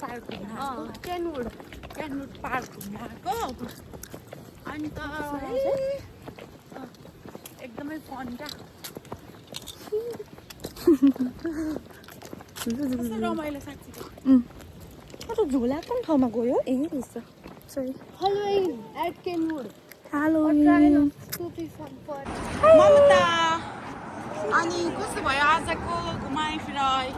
Park घुम्न आएको क्यानवुड park घुम्न आएको अनि त एकदमै फन क्या रमाइलो साँच्चै झुला कुन ठाउँमा गयो रहेछ sorry Halloween at Kenwood. Mamata अनि कस्तो भयो आजको घुमाइ फिराइ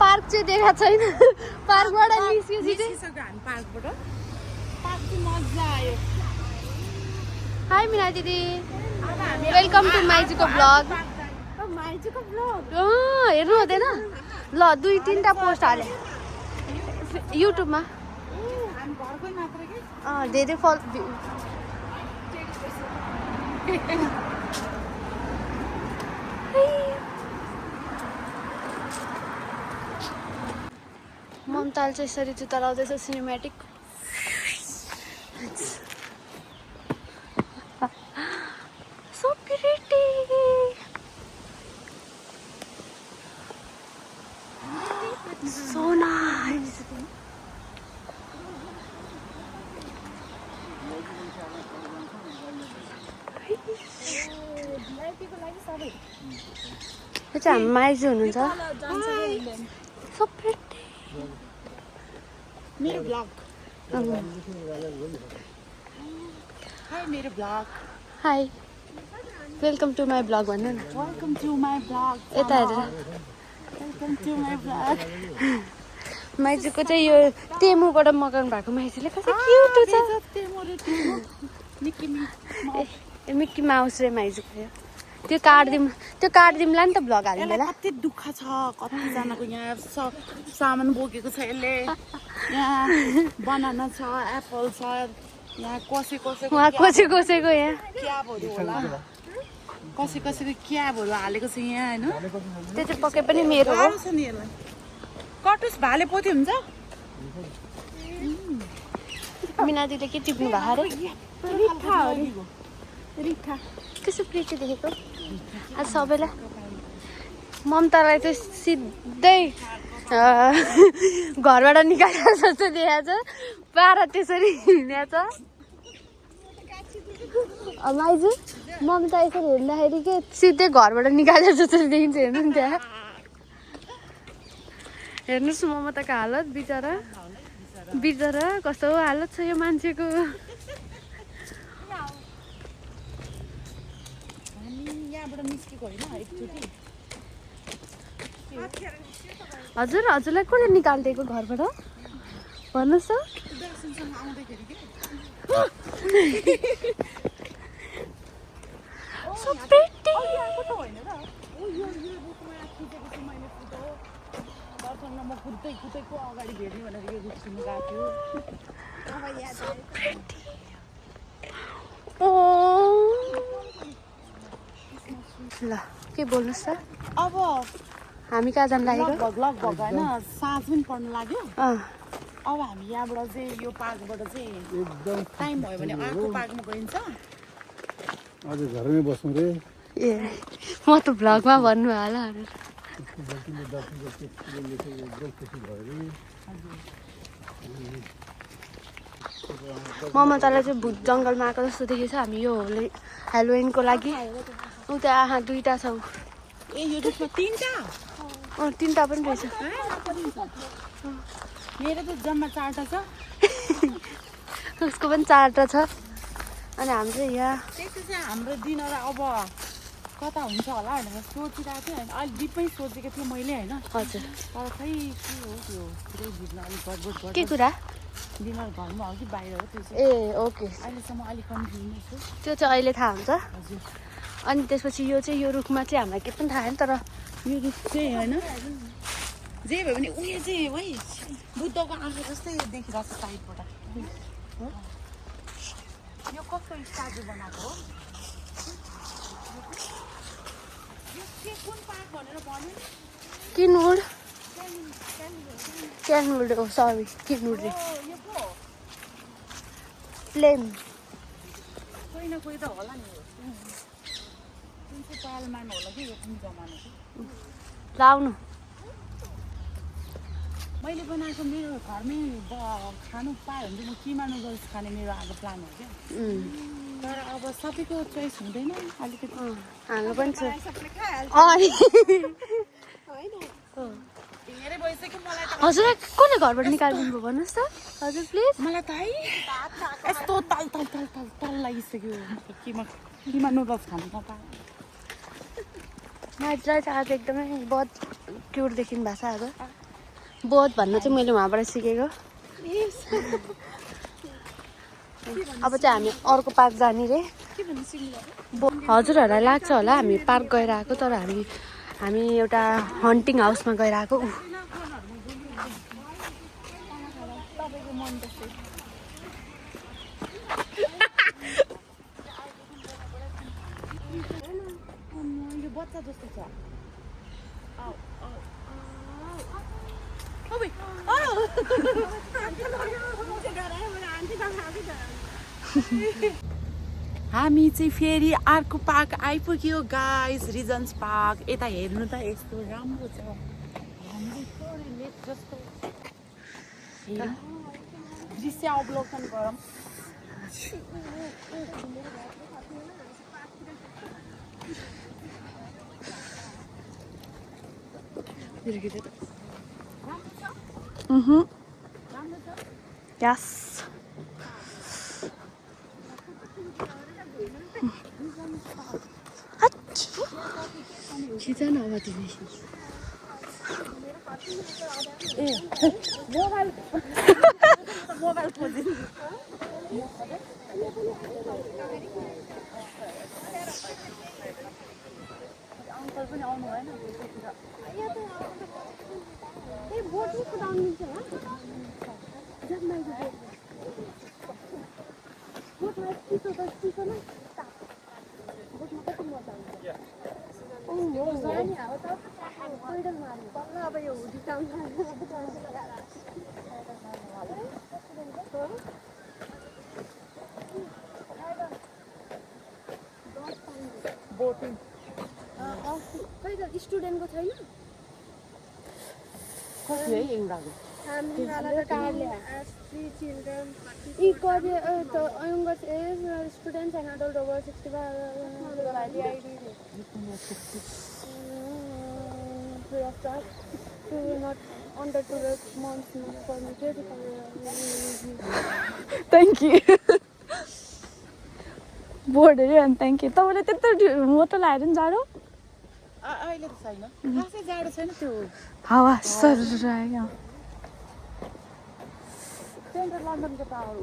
पार्क चाहिँ देखा छैन पार्कबाट निस्केपछि चाहिँ निस्किसक्यो हामी पार्क चाहिँ मजा आयो हाई मिना दिदी अब हामी वेलकम टु माइजूको ब्लग माइजूको ब्लग हेर्नु हुँदैन ल 2-3टा पोस्ट हाले युट्युबमा हामी घरकै मात्र के धेरै फल ममताले चाहिँ यसरी जुत्ता लाउँदैछ cinematic So pretty. So nice. यो चाहिँ हामी माइजू हुनुहुन्छ So pretty. मेरो ब्लग हाई मेरो blog Hi. Welcome to my blog भन्नु न वेलकम टु माई ब्लग यता हेरेर वेलकम टु माई ब्लग माइजूको चाहिँ यो तेमुबाट मगाउनु भएको माइजूले कस्तो क्युट छ मिक्की माउस रे माइजूको त्यो काट्दिउँला नि त ब्लग हालिदिँदा कति दुःख छ कतिजनाको यहाँ सामान बोकेको छ यसले यहाँ बनाना छ एप्पल छ यहाँ कसैको उहाँ कसैको यहाँ क्याबहरू होला कसैको क्याबहरू हालेको छ यहाँ होइन त्यो चाहिँ पक्कै पनि मेरो हो गाह्रो छ नि यसलाई कटुस भाले पोथी हुन्छ मिनादीले के टिप्नु भएको अरे रिठा कस्तो प्रिटी देखेको आज सबैलाई ममतालाई चाहिँ सिधै घरबाट निकालेर जस्तो देखाएको छ पारा त्यसरी हिँडेको छ माइजू ममता यसरी हिँड्दाखेरि के सिधै घरबाट निकालेर जस्तो देखिन्छ हेर्नु नि त्यहाँ हेर्नुहोस् ममताको हालत बिचरा कस्तो हालत छ यो मान्छेको हजुरलाई कसले निकालिदिएको घरबाट भन्नुहोस् ल के भन्नुहोस् त अब हामी कहाँ जानु लागेको लगभग होइन साँझ पनि पर्नु लाग्यो अब हामी यहाँबाट चाहिँ यो पार्कबाट चाहिँ टाइम भयो भने अर्को पार्कमा गइन्छ आज घरमै बस्नु रे ए म त भ्लगमा भन्नु होला ममतालाई चाहिँ भुत जङ्गलमा आएको जस्तो देखेछ हामी यो हेलोविनको लागि उता आहा 2टा छ ए यो रुखमा 3टा 3टा पनि रहेछ मेरो त जम्मा 4टा छ उसको पनि 4टा छ अनि हाम्रो चाहिँ यहाँ त्यस्तो चाहिँ हाम्रो दिनर अब कता हुन्छ होला भनेर सोचिरहेको थिएँ होइन अहिले डिपमै सोचेको थिएँ मैले होइन हजुर तर खै के हो त्यो पुरै बुझ्न अलिक गडबड के कुरा डिनर घरमा हो कि बाहिर हो त्यो चाहिँ ए ओके अहिलेसम्म अलिक कन्फ्युजन छु त्यो चाहिँ अहिले थाहा हुन्छ हजुर अनि त्यसपछि यो चाहिँ यो रुखमा चाहिँ हामीलाई के पनि थाहा छैन तर यो रुख चाहिँ होइन जे भयो भने उयो चाहिँ है बुद्धको आँखा जस्तै देखिरहेको छ साइडबाट यो कस्तो स्ट्याचु बनाएको हो यो चाहिँ कुन पार्क भनेर भन्यो क्यानवुड हो सरी क्यानवुड रे यो पो प्लेन कोही न कोही त होला नि यो कुन चाहिँ पालमान होला कि यो कुन जमानाको लाउनु मैले बनाएको मेरो घरमै खानु पायो भने चाहिँ म किमा नुडल्स खाने मेरो आज प्लान हो क्या तर अब सबैको चोइस हुँदैन अलिकति हाम्रो पनि छ धेरै भइसक्यो मलाई त हजुर कसले घरबाट निकालिदिनु भयो भन्नुहोस् त हजुर प्लिज मलाई त है यस्तो तल तल तल तल तल लागिसक्यो किमा नुडल्स खानु पाएँ माइजलाई चाहिँ आज एकदमै बहुत क्युट देखिनु भएको छ आज बहुत भन्नु चाहिँ मैले उहाँबाट सिकेको अब चाहिँ हामी अर्को पार्क जाने रे हजुरहरूलाई लाग्छ होला हामी पार्क गएर आएको तर हामी एउटा हन्टिङ हाउसमा गएर आएको यो बच्चा जस्तो छ हामी चाहिँ फेरि अर्को पार्क आइपुग्यो गाइस रिजन्स पार्क यता हेर्नु त यस्तो राम्रो छ जस्तो दृश्य अवलोकन गरौँ Yes. खिचन अब तिमी मोबाइल खोजिदिनु अङ्कल पनि आउनु भएन बोटिङ स्टुडेन्टको छैन कति है एउटाको students and adult over 65 free of charge to not under 2 months permitted. Thank you. Board अरे अनि थ्याङ्क यू तपाईँले त्यत्रो मोटो लगाएर नि जाडो अहिले त छैन खासै जाडो छैन त्यो हावा सर आयो सेन्ट्रल लन्डनको टावर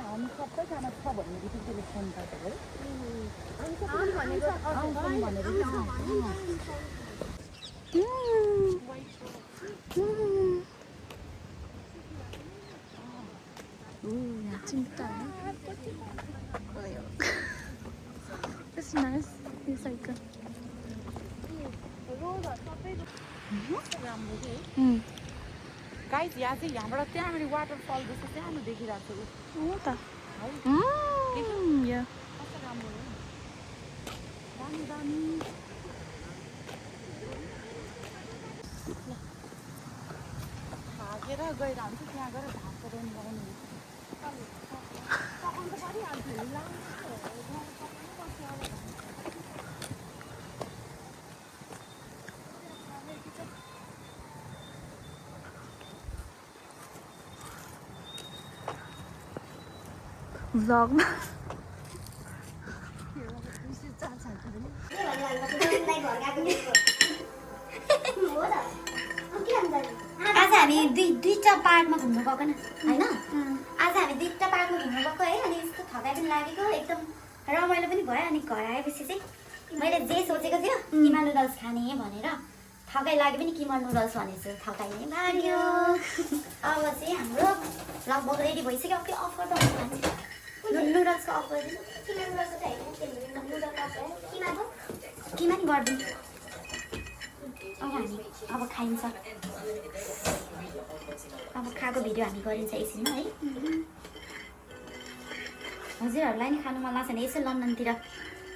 हामी सबैजना छ भनेदेखि त्यसले फोन गर्छ है It's nice. It's like guys यहाँ चाहिँ यहाँबाट त्यहाँनिर वाटरफल जस्तो सानो देखिरहेको छ हो त या कस्तो राम्रो हो दामी दामी भागेर गएर हुन्छ त्यहाँ गएर भागेर लगाउनु vlog आज हामी दुईटा पार्कमा घुम्नु गएको न होइन आज हामी दुईटा पार्कमा घुम्नु गएको है अनि यस्तो थकाइ पनि लागेको एकदम रमाइलो पनि भयो अनि घर आएपछि चाहिँ मैले जे सोचेको थियो किमा नुडल्स खाने भनेर थकाइ लाग्यो पनि किमा नुडल्स भनेछु थकाइ नै लाग्यो अब चाहिँ हाम्रो लगभग रेडी भइसक्यो अब अफ गर्दा हुन्छ नुडल्सको अफ गरिदिनु किमा नुडल्सको चाहिँ होइन नुडल्स अफ किमाको किमा नि गरिदिनु अब हामी अब खाइन्छ अब खानाको भिडियो हामी गरिन्छ एकछिनमा है। हजुरहरूलाई नि खानु मन लाग्छ भने यसो लन्डनतिर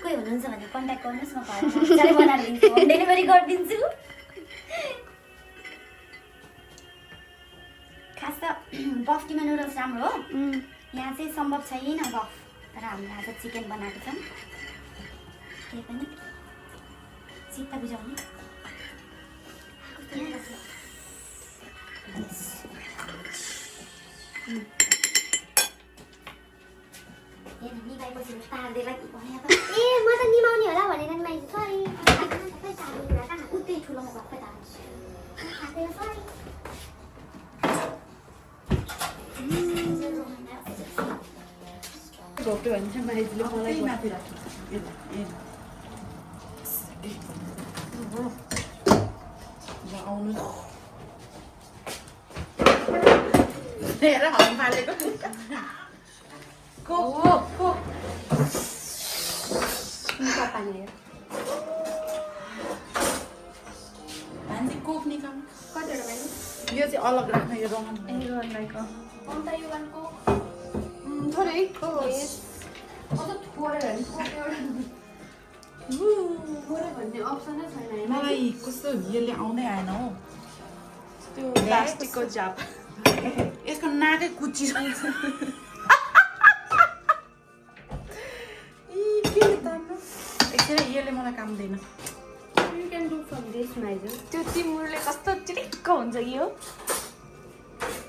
कोही हुनुहुन्छ भने कन्ट्याक्ट गर्नुहोस्, म घरमा बनाएर दिन्छु, होम डेलिभरी गरिदिन्छु। खास त बफ्टीमा नुडल्स राम्रो हो, यहाँ चाहिँ सम्भव छैन बफ, तर हामीले आज चिकन बनाएको छौँ। त्यही पनि चित्त बुझाउने निभाएपछि तार्देला कि भने त ए म त निभाउने होला भनेर नि मैले सरी सबै तार्दिनँ कहाँ उतै ठुलोमा भक्कै तार्छु खाँदैन सरी। घोप्टो भन्छ माइजले मलाई माथि राख्नु आउनु हेर हाम फालेको पानी आयो। मान्छे कोक निकाल्नु कतिवटा भाइ यो चाहिँ अलग राख्नु, यो रङ रोहनलाईको अन्त यो वानको थोरै अझ थोरै भने थोरै भन्ने अप्सनै छैन होइन। मलाई कस्तो यसले आउँदै आएन हो, त्यो प्लास्टिकको जाप यसको नाकै कुचिरहेको छ। एकछिन यसले मलाई काम दिएन। You can do from this, Maiju. त्यो तिमुरले कस्तो चिरिक्क हुन्छ कि हो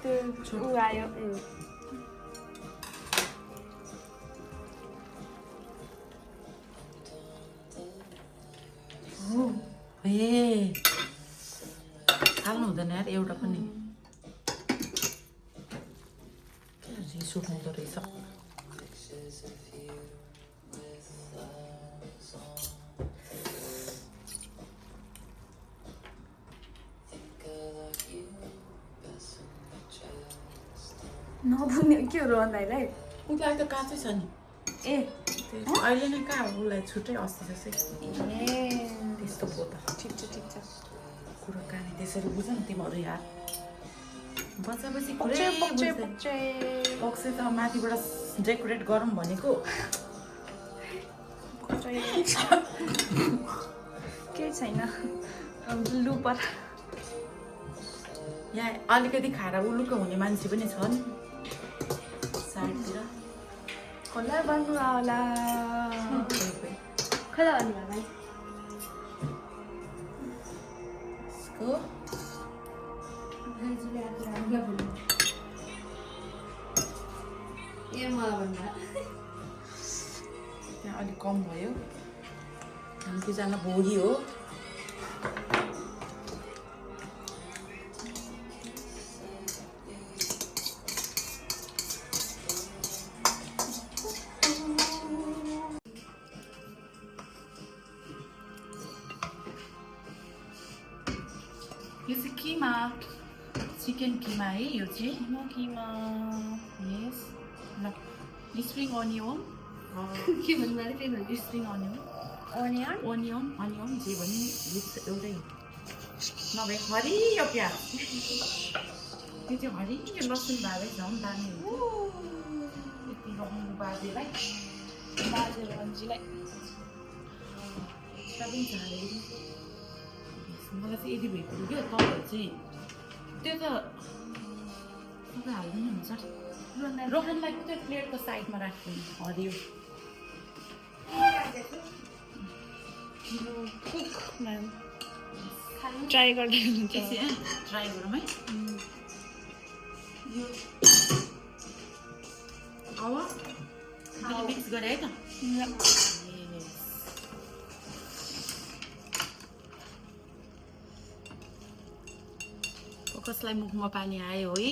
त्यो ऊ आयो। ए हाल्नु हुँदैन यार एउटा पनि, रिस उठाउँदो रहेछ। नबुझ्ने के हो रोहनलाईलाई उसलाई त काँचै छ नि, ए अहिले नै कहाँ उसलाई छुट्टै अस्ति जस्तै त्यस्तो भयो त। ठिक छ कुराकानी त्यसरी बुझ न तिमीहरू यार, बच्चापछि पक्ष त माथिबाट डेकोरेट गरौँ भनेको केही छैन लुपर। यहाँ अलिकति खाएर उलुक्क हुने मान्छे पनि छ नि साइडतिर। होला बन्नु होला खै अनि भाइ यसको भाइजुले आफू हामीलाई भन्नु ए मलाई भन्दा त्यहाँ अलिक कम भयो, हामी दुईजना भोगी हो। यो चाहिँ किमा, चिकन किमा है यो चाहिँ। किमा यस ल स्प्रिङ अनियन के भन्नु मैले त्यही भन्नु स्प्रिङ अनियन जे भने एउटै हो, नभए हरियो प्याज त्यो चाहिँ हरियो लसुन भाले झन् दामी हो। यति रङ बाजेलाई मान्छेलाई सबै झाले मलाई चाहिँ यदि भइपुग्यो क्या तपाईँहरू चाहिँ त्यो त तपाईँ हाल्नु नि हुन्छ। रोहनलाई त्यो प्लेटको साइडमा राख्नु हरियो। ट्राई गर्दै हुन्छ ट्राई गरौँ है। यो अब मिक्स गरेँ है त। कसलाई मुखमा पानी आयो है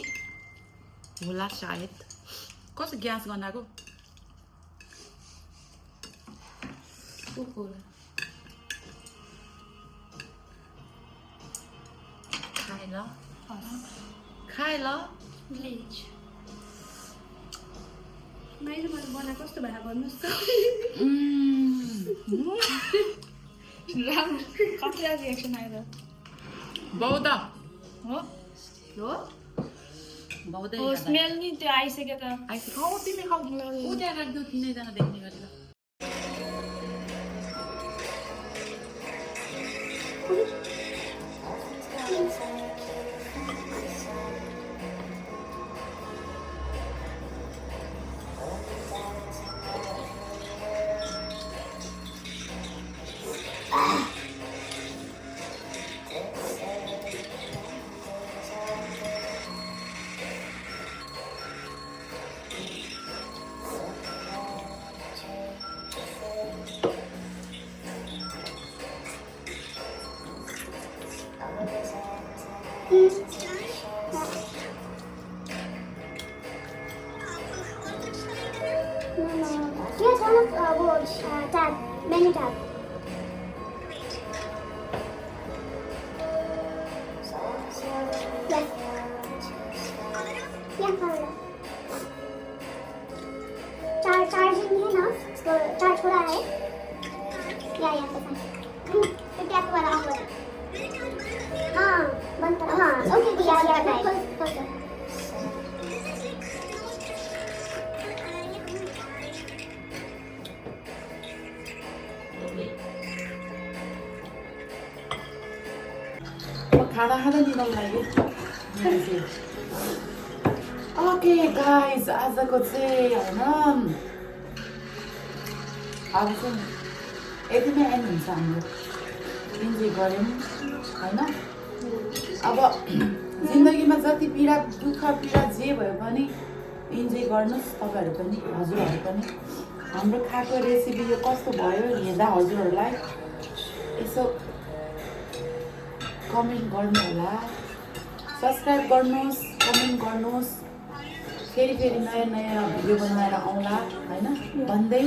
होला सायद, कसो ग्यास गनाएको खाए ल प्लिज मैले बनाएको कस्तो भएर भन्नुहोस् त। राम्रो कतिवटा रिएक्सन आयो त बौद्ध हो हो बहुतै हो स्मेल नि त्यो आइसक्यो त खाऊ तिमी खाऊ ऊ त्यहाँ राख्दियो तिनैजना देख्ने गरेर Here, turn off tab, menu tab. Yes. Yeah, follow it. Charging है ना? तो चार्ज हो रहा है? या पसंद. तो क्या तुम्हारा ऑफ हो? हाँ, बंद करो. हाँ, ओके या close. खाना निदाउनु लागि ओके गाइस आजको चाहिँ होइन अब चाहिँ यतिमै एन्ड हुन्छ हाम्रो इन्जोय गऱ्यौँ होइन अब जिन्दगीमा जति पीडा दुःख पीडा जे भए पनि इन्जोय गर्नुहोस् तपाईँहरू पनि हजुरहरू पनि हाम्रो खाएको रेसिपी यो कस्तो भयो हेर्दा हजुरहरूलाई यसो कमेन्ट गर्नु होला सब्सक्राइब गर्नुहोस् कमेन्ट गर्नुहोस् फेरि नयाँ भिडियो बनाएर आउँला होइन भन्दै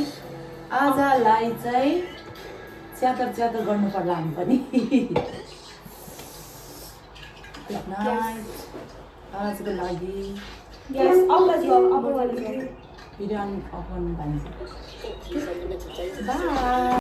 आजलाई चाहिँ च्यातर गर्नु पर्ला हामी पनि गुड नाइट आजको लागि भिडियो अफ गर्नु भन्छ बाई